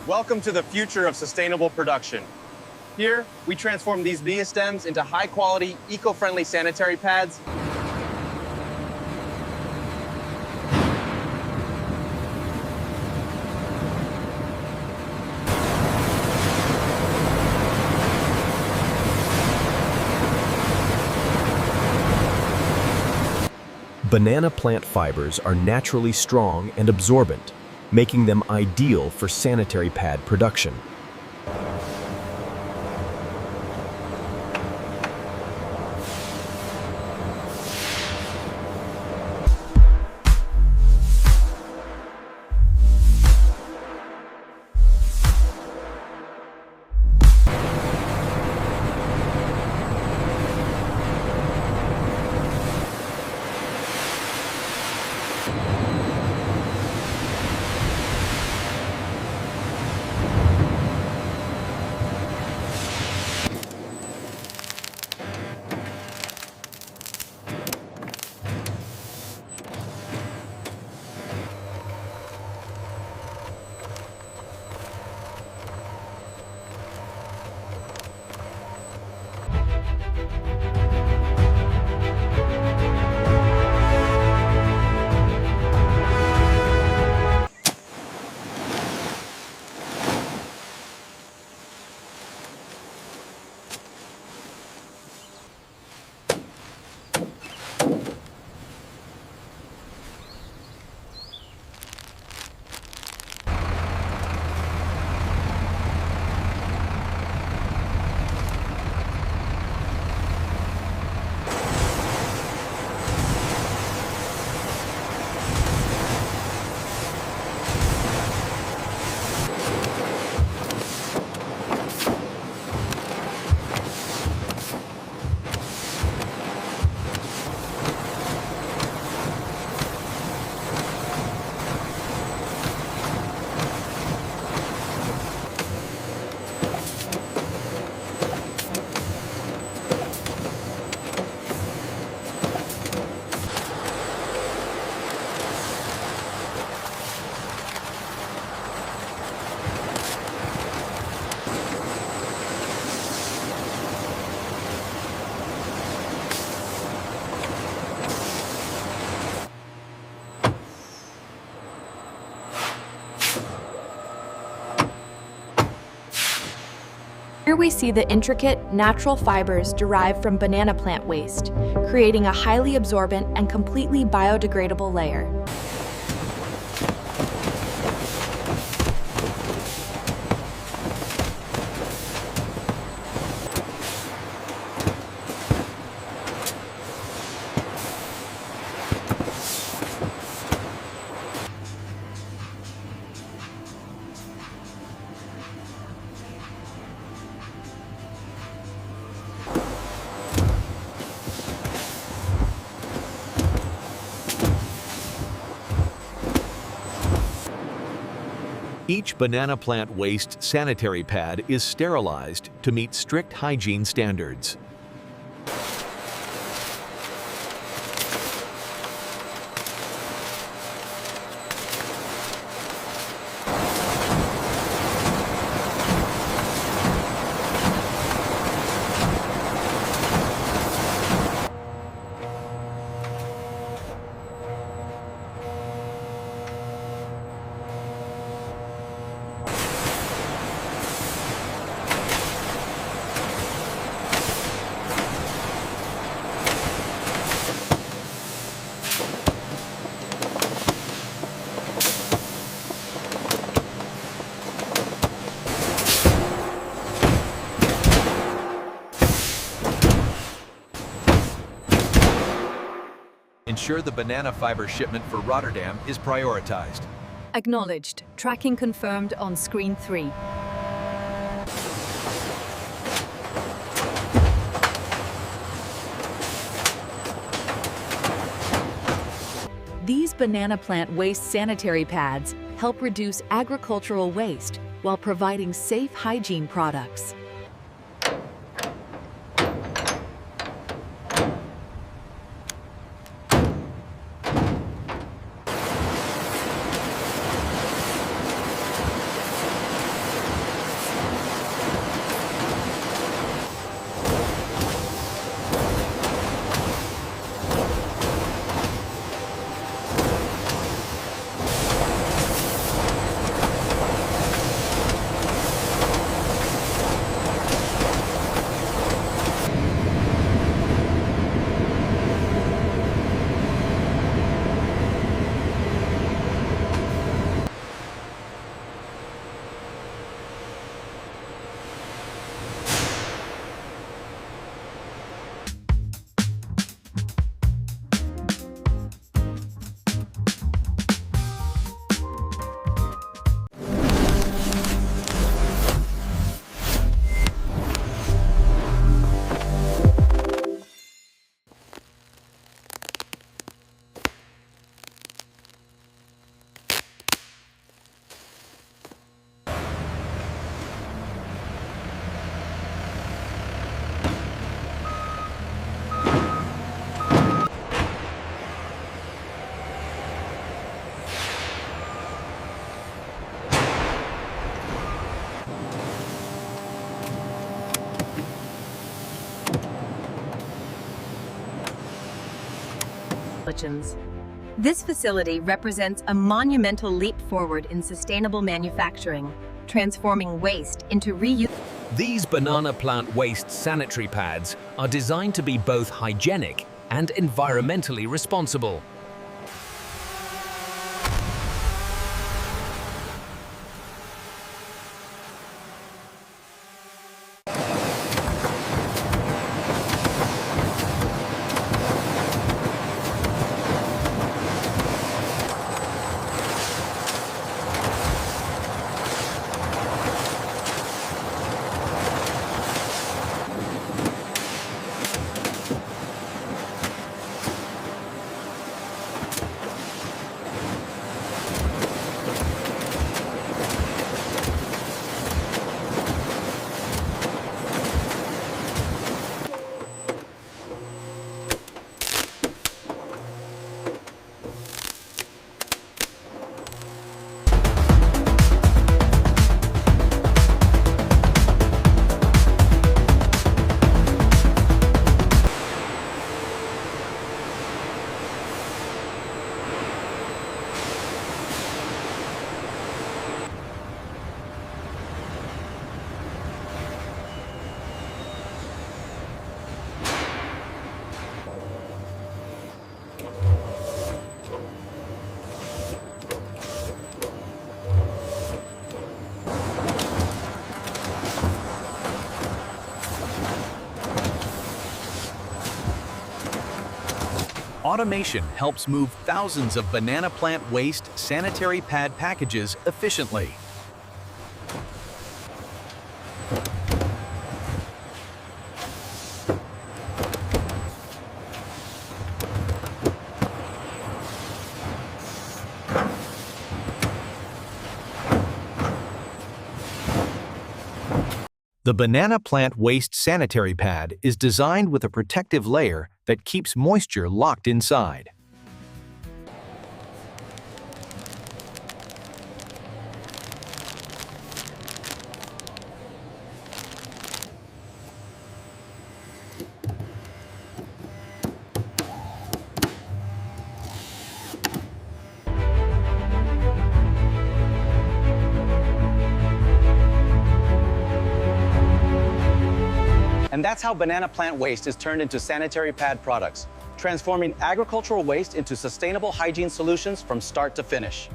Welcome to the future of sustainable production. Here, we transform these via stems into high-quality, eco-friendly sanitary pads. Banana plant fibers are naturally strong and absorbent, making them ideal for sanitary pad production. Here we see the intricate, natural fibers derived from banana plant waste, creating a highly absorbent and completely biodegradable layer. Each banana plant waste sanitary pad is sterilized to meet strict hygiene standards. Ensure the banana fiber shipment for Rotterdam is prioritized. Acknowledged. Tracking confirmed on screen 3. These banana plant waste sanitary pads help reduce agricultural waste while providing safe hygiene products. kitchens. This facility represents a monumental leap forward in sustainable manufacturing, transforming waste into reuse. These banana plant waste sanitary pads are designed to be both hygienic and environmentally responsible. Automation helps move thousands of banana plant waste sanitary pad packages efficiently. The banana plant waste sanitary pad is designed with a protective layer that keeps moisture locked inside. And that's how banana plant waste is turned into sanitary pad products, transforming agricultural waste into sustainable hygiene solutions from start to finish.